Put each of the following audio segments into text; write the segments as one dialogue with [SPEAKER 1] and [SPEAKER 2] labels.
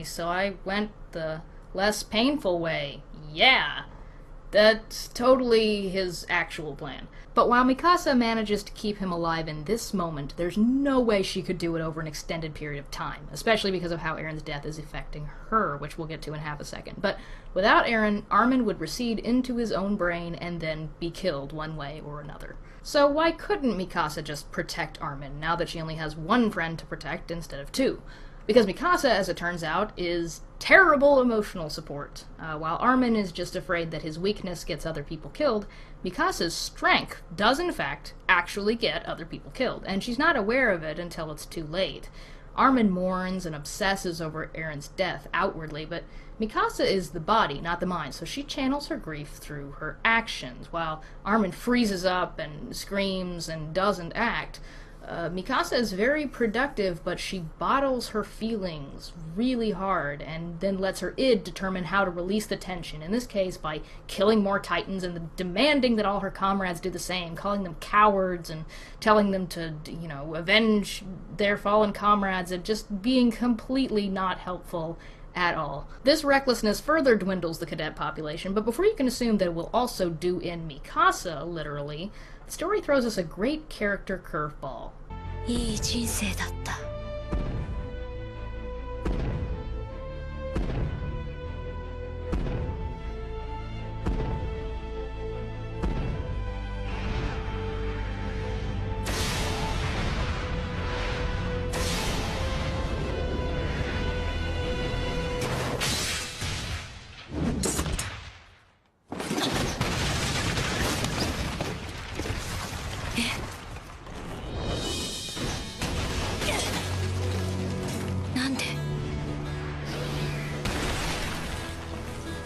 [SPEAKER 1] so I went the less painful way. Yeah, that's totally his actual plan. But while Mikasa manages to keep him alive in this moment, there's no way she could do it over an extended period of time, especially because of how Eren's death is affecting her, which we'll get to in half a second. But without Eren, Armin would recede into his own brain and then be killed one way or another. So why couldn't Mikasa just protect Armin, now that she only has one friend to protect instead of two? Because Mikasa, as it turns out, is terrible emotional support. While Armin is just afraid that his weakness gets other people killed, Mikasa's strength does in fact actually get other people killed, and she's not aware of it until it's too late. Armin mourns and obsesses over Eren's death outwardly, but Mikasa is the body, not the mind, so she channels her grief through her actions. While Armin freezes up and screams and doesn't act, Mikasa is very productive, but she bottles her feelings really hard and then lets her id determine how to release the tension, in this case by killing more titans and demanding that all her comrades do the same, calling them cowards and telling them to, avenge their fallen comrades, and just being completely not helpful at all. This recklessness further dwindles the cadet population, but before you can assume that it will also do in Mikasa, literally, the story throws us a great character curveball. いい人生だった。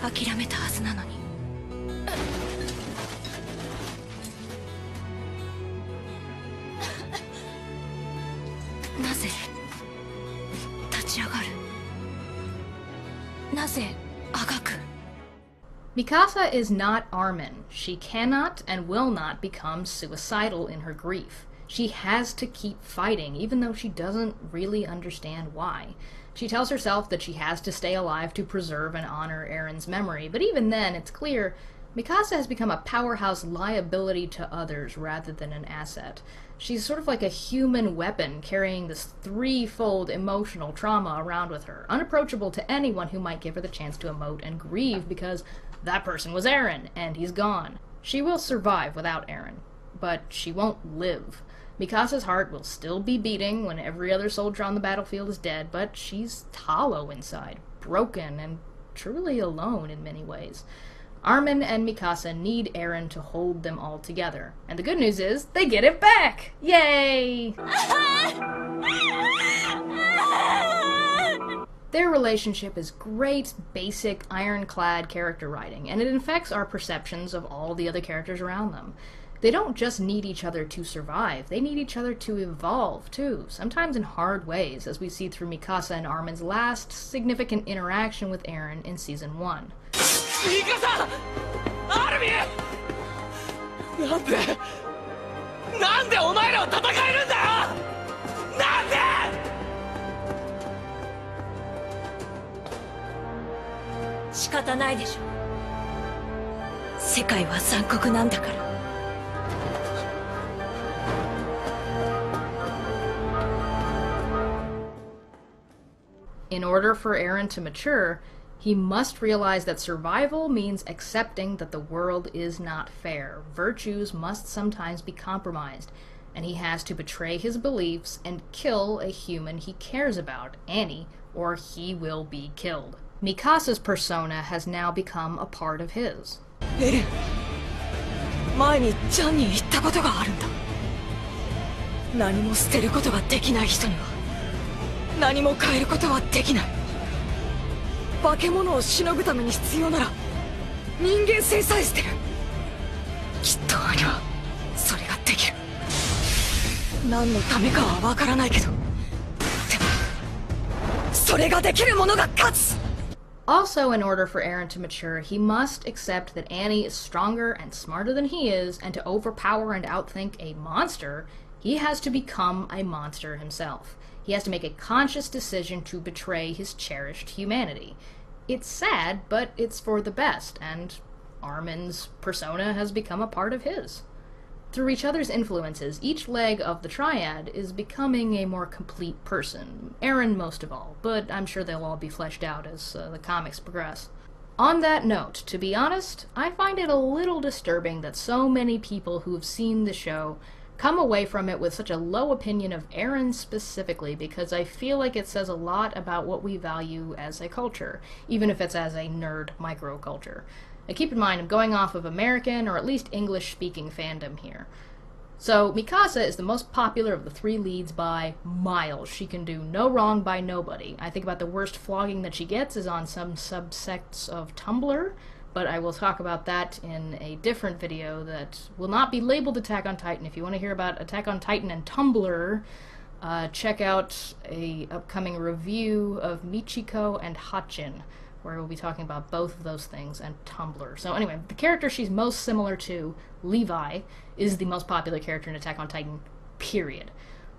[SPEAKER 1] 諦めたはずなのに。なぜ立ち上がる？なぜあがく？ Mikasa is not Armin. She cannot and will not become suicidal in her grief. She has to keep fighting, even though she doesn't really understand why. She tells herself that she has to stay alive to preserve and honor Eren's memory, but even then, it's clear Mikasa has become a powerhouse liability to others rather than an asset. She's sort of like a human weapon, carrying this threefold emotional trauma around with her, unapproachable to anyone who might give her the chance to emote and grieve because that person was Eren, and he's gone. She will survive without Eren, but she won't live. Mikasa's heart will still be beating when every other soldier on the battlefield is dead, but she's hollow inside, broken, and truly alone in many ways. Armin and Mikasa need Eren to hold them all together, and the good news is, they get it back! Yay! Their relationship is great, basic, ironclad character writing, and it infects our perceptions of all the other characters around them. They don't just need each other to survive, they need each other to evolve, too, sometimes in hard ways, as we see through Mikasa and Armin's last significant interaction with Eren in Season 1. Mikasa! Armin! なんでお前らは戦えるんだよ! なんで! 仕方ないでしょ。世界は残酷なんだから。 In order for Eren to mature, he must realize that survival means accepting that the world is not fair. Virtues must sometimes be compromised, and he has to betray his beliefs and kill a human he cares about, Annie, or he will be killed. Mikasa's persona has now become a part of his. Eren, 前にジャンに言ったことがあるんだ。何も捨てることができない人には 何も変えることはできない。化け物をしのぐために必要なら人間性さえ捨てる。きっと兄はそれができる。何のためかはわからないけど、でもそれができる者が勝つ。 Also, in order for Eren to mature, he must accept that Annie is stronger and smarter than he is, and to overpower and outthink a monster, he has to become a monster himself. He has to make a conscious decision to betray his cherished humanity. It's sad, but it's for the best, and Armin's persona has become a part of his. Through each other's influences, each leg of the triad is becoming a more complete person. Eren most of all, but I'm sure they'll all be fleshed out as the comics progress. On that note, to be honest, I find it a little disturbing that so many people who've seen the show come away from it with such a low opinion of Eren specifically, because I feel like it says a lot about what we value as a culture, even if it's as a nerd microculture. Now keep in mind, I'm going off of American, or at least English-speaking fandom here. So, Mikasa is the most popular of the three leads by miles. She can do no wrong by nobody. I think about the worst flogging that she gets is on some subsects of Tumblr, but I will talk about that in a different video that will not be labeled Attack on Titan. If you want to hear about Attack on Titan and Tumblr, check out a upcoming review of Michiko and Hachin, where we'll be talking about both of those things, and Tumblr. So anyway, the character she's most similar to, Levi, is the most popular character in Attack on Titan, period.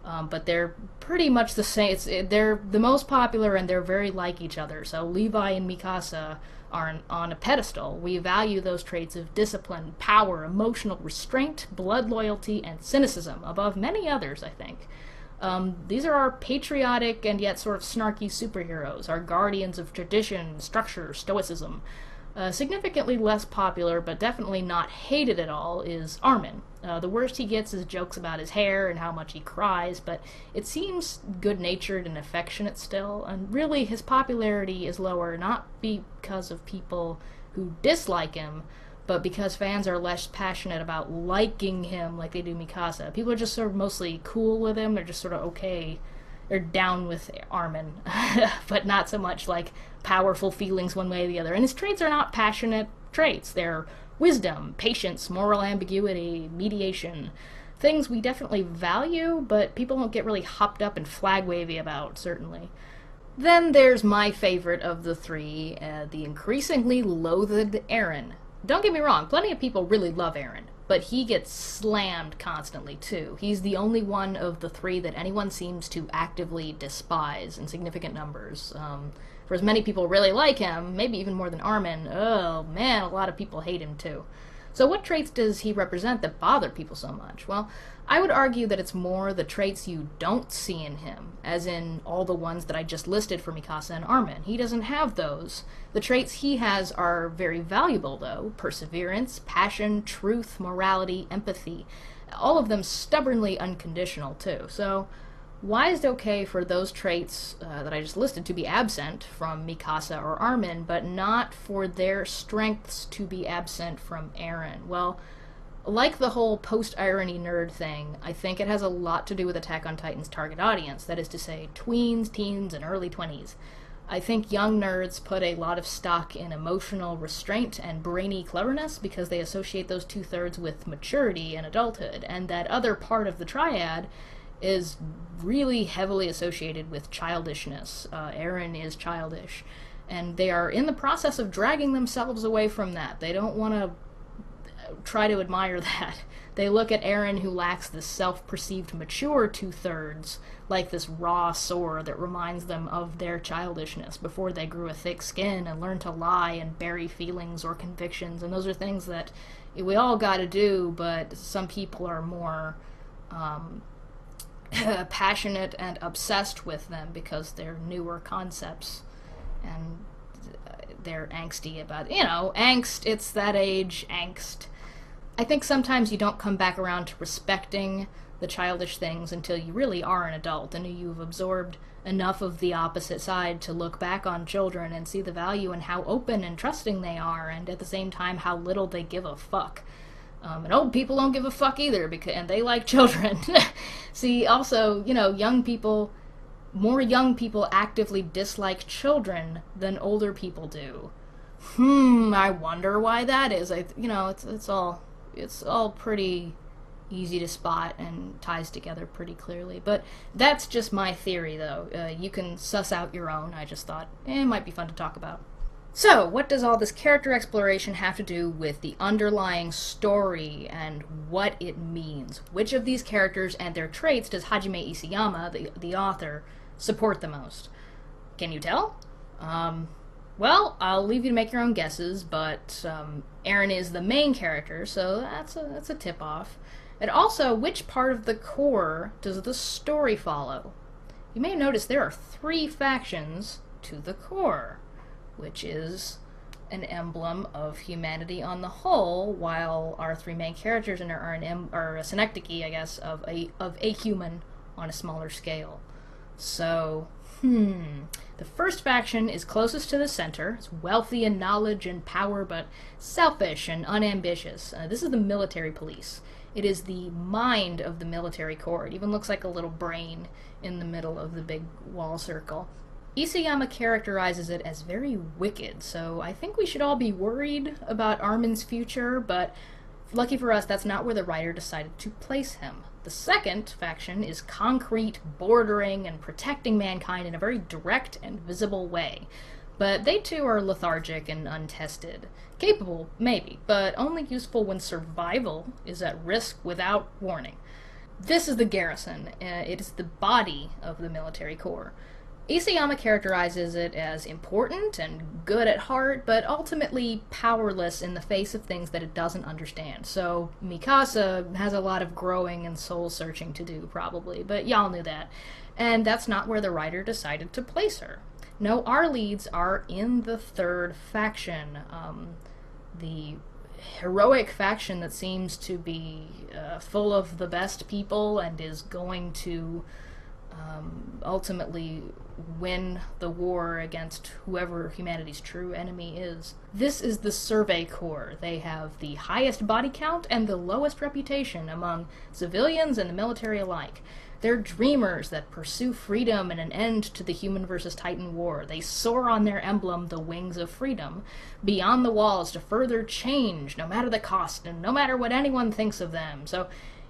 [SPEAKER 1] But they're pretty much the same. They're the most popular, and they're very like each other. So Levi and Mikasa are on a pedestal. We value those traits of discipline, power, emotional restraint, blood loyalty, and cynicism above many others, I think. These are our patriotic and yet sort of snarky superheroes, our guardians of tradition, structure, stoicism. Significantly less popular, but definitely not hated at all, is Armin. The worst he gets is jokes about his hair and how much he cries, but it seems good-natured and affectionate still, and really his popularity is lower not because of people who dislike him, but because fans are less passionate about liking him like they do Mikasa. People are just sort of mostly cool with him, they're just sort of okay, they're down with Armin, but not so much like powerful feelings one way or the other. And his traits are not passionate traits, they're wisdom, patience, moral ambiguity, mediation, things we definitely value, but people don't get really hopped up and flag-wavy about, certainly. Then there's my favorite of the three, the increasingly loathed Eren. Don't get me wrong, plenty of people really love Eren, but he gets slammed constantly, too. He's the only one of the three that anyone seems to actively despise in significant numbers. For as many people really like him, maybe even more than Armin, oh man, a lot of people hate him, too. So what traits does he represent that bother people so much? Well, I would argue that it's more the traits you don't see in him, as in all the ones that I just listed for Mikasa and Armin. He doesn't have those. The traits he has are very valuable, though. Perseverance, passion, truth, morality, empathy. All of them stubbornly unconditional, too. So why is it okay for those traits that I just listed to be absent from Mikasa or Armin, but not for their strengths to be absent from Eren? Well, like the whole post-irony nerd thing, I think it has a lot to do with Attack on Titan's target audience, that is to say, tweens, teens, and early 20s. I think young nerds put a lot of stock in emotional restraint and brainy cleverness because they associate those two-thirds with maturity and adulthood, and that other part of the triad is really heavily associated with childishness. Eren is childish, and they are in the process of dragging themselves away from that. They don't want to try to admire that. They look at Eren, who lacks this self-perceived mature two-thirds, like this raw sore that reminds them of their childishness before they grew a thick skin and learned to lie and bury feelings or convictions. And those are things that we all gotta do, but some people are more passionate and obsessed with them because they're newer concepts and they're angsty about, angst, it's that age, angst. I think sometimes you don't come back around to respecting the childish things until you really are an adult and you've absorbed enough of the opposite side to look back on children and see the value in how open and trusting they are, and at the same time how little they give a fuck. And old people don't give a fuck either, and they like children. See, also, more young people actively dislike children than older people do. I wonder why that is. It's all pretty easy to spot and ties together pretty clearly. But that's just my theory, though. You can suss out your own. I just thought it might be fun to talk about. So, what does all this character exploration have to do with the underlying story and what it means? Which of these characters and their traits does Hajime Isayama, the author, support the most. Can you tell? Well, I'll leave you to make your own guesses, but Eren is the main character, so that's a tip-off. And also, which part of the core does the story follow? You may have noticed there are 3 factions to the core, which is an emblem of humanity on the whole, while our 3 main characters are a synecdoche, I guess, of a human on a smaller scale. So, the first faction is closest to the center. It's wealthy in knowledge and power, but selfish and unambitious. This is the military police. It is the mind of the military corps. It even looks like a little brain in the middle of the big wall circle. Isayama characterizes it as very wicked, so I think we should all be worried about Armin's future, but lucky for us, that's not where the writer decided to place him. The second faction is concrete, bordering, and protecting mankind in a very direct and visible way. But they too are lethargic and untested. Capable, maybe, but only useful when survival is at risk without warning. This is the garrison. It is the body of the military corps. Isayama characterizes it as important and good at heart, but ultimately powerless in the face of things that it doesn't understand. So Mikasa has a lot of growing and soul-searching to do, probably, but y'all knew that. And that's not where the writer decided to place her. No, our leads are in the third faction, the heroic faction that seems to be full of the best people and is going to ultimately win the war against whoever humanity's true enemy is. This is the Survey Corps. They have the highest body count and the lowest reputation among civilians and the military alike. They're dreamers that pursue freedom and an end to the human versus Titan war. They soar on their emblem, the wings of freedom, beyond the walls to further change, no matter the cost and no matter what anyone thinks of them. So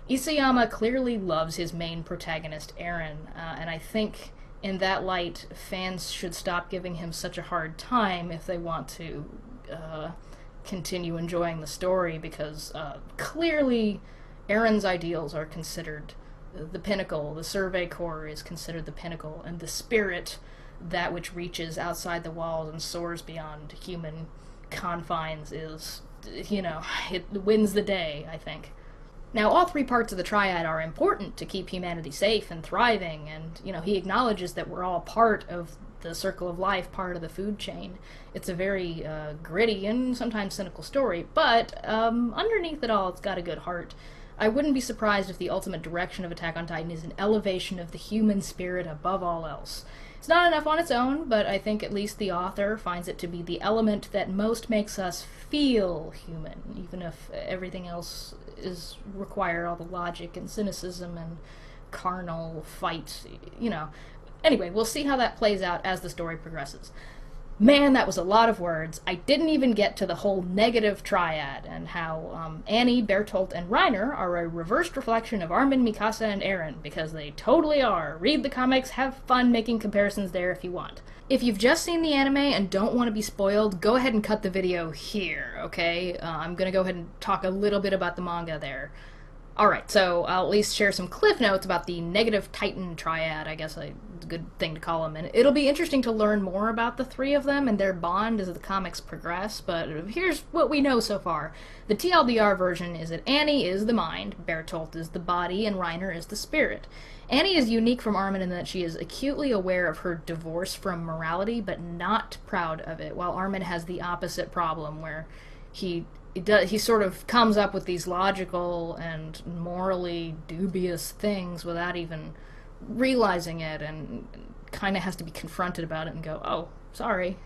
[SPEAKER 1] Isayama clearly loves his main protagonist, Eren, and I think in that light, fans should stop giving him such a hard time if they want to continue enjoying the story, because clearly Eren's ideals are considered the pinnacle. The Survey Corps is considered the pinnacle, and the spirit, that which reaches outside the walls and soars beyond human confines, is, it wins the day, I think. Now, all 3 parts of the triad are important to keep humanity safe and thriving, and, he acknowledges that we're all part of the circle of life, part of the food chain. It's a very gritty and sometimes cynical story, but underneath it all, it's got a good heart. I wouldn't be surprised if the ultimate direction of Attack on Titan is an elevation of the human spirit above all else. It's not enough on its own, but I think at least the author finds it to be the element that most makes us feel human, even if everything else require all the logic and cynicism and carnal fight, Anyway, we'll see how that plays out as the story progresses. Man, that was a lot of words. I didn't even get to the whole negative triad, and how Annie, Bertolt, and Reiner are a reversed reflection of Armin, Mikasa, and Eren, because they totally are. Read the comics, have fun making comparisons there if you want. If you've just seen the anime and don't want to be spoiled, go ahead and cut the video here, okay? I'm gonna go ahead and talk a little bit about the manga there. Alright, so I'll at least share some cliff notes about the negative Titan triad, I guess a good thing to call them, and it'll be interesting to learn more about the 3 of them and their bond as the comics progress, but here's what we know so far. The TLDR version is that Annie is the mind, Bertolt is the body, and Reiner is the spirit. Annie is unique from Armin in that she is acutely aware of her divorce from morality, but not proud of it, while Armin has the opposite problem, where he sort of comes up with these logical and morally dubious things without even realizing it, and kind of has to be confronted about it and go, oh, sorry,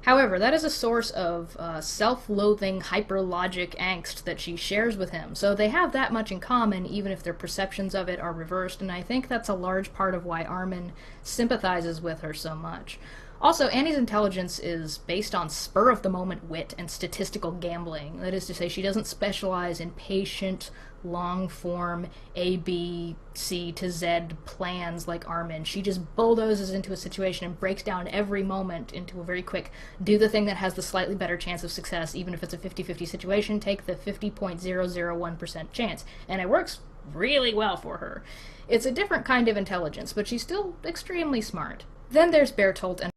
[SPEAKER 1] However, that is a source of self-loathing, hyper-logic angst that she shares with him, so they have that much in common, even if their perceptions of it are reversed, and I think that's a large part of why Armin sympathizes with her so much. Also, Annie's intelligence is based on spur-of-the-moment wit and statistical gambling. That is to say, she doesn't specialize in patient, long-form, A, B, C to Z plans like Armin. She just bulldozes into a situation and breaks down every moment into a very quick, do the thing that has the slightly better chance of success, even if it's a 50-50 situation, take the 50.001% chance. And it works really well for her. It's a different kind of intelligence, but she's still extremely smart. Then there's Bertolt and